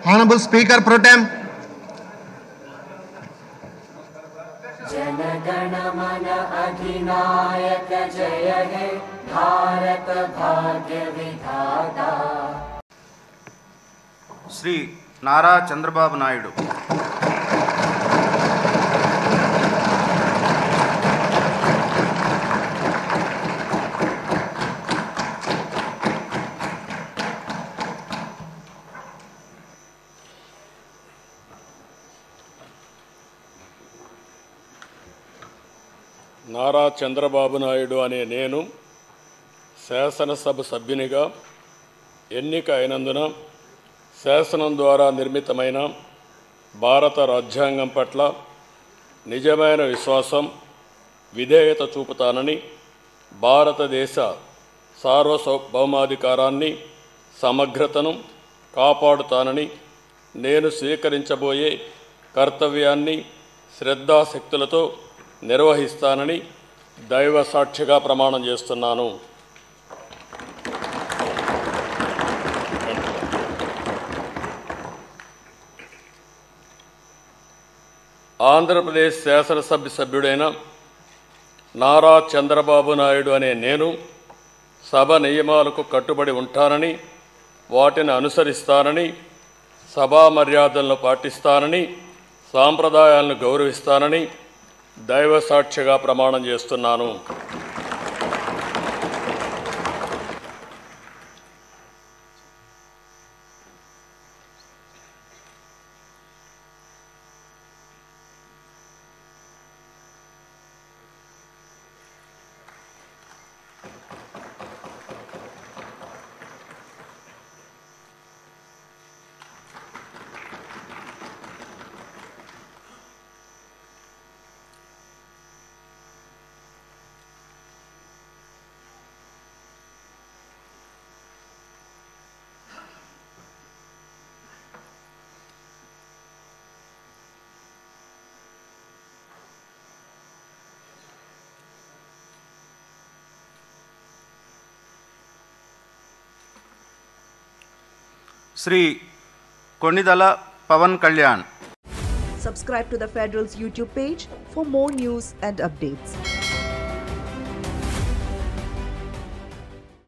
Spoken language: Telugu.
Honorable Speaker Pro Tem. जनगण मन अधिनायक जय हे भारत भाग्य विधाता श्री नारा चंद्रबाबु नायडू నారా చంద్రబాబు నాయుడు అనే నేను శాసనసభ సభ్యునిగా ఎన్నిక అయినందున శాసనం ద్వారా నిర్మితమైన భారత రాజ్యాంగం పట్ల నిజమైన విశ్వాసం విధేయత చూపుతానని భారతదేశ సార్వభౌమాధికారాన్ని సమగ్రతను కాపాడుతానని నేను స్వీకరించబోయే కర్తవ్యాన్ని శ్రద్ధాశక్తులతో నిర్వహిస్తానని దైవ సాక్షిగా ప్రమాణం చేస్తున్నాను. ఆంధ్రప్రదేశ్ శాసనసభ సభ్యుడైన నారా చంద్రబాబు నాయుడు అనే నేను సభ నియమాలకు కట్టుబడి ఉంటానని, వాటిని అనుసరిస్తానని, సభా మర్యాదలను పాటిస్తానని, సాంప్రదాయాలను గౌరవిస్తానని దైవ సాక్షిగా ప్రమాణం చేస్తున్నాను. श्री कोनिदल पवन कल्याण. Subscribe to the Federal's YouTube page for more news and updates.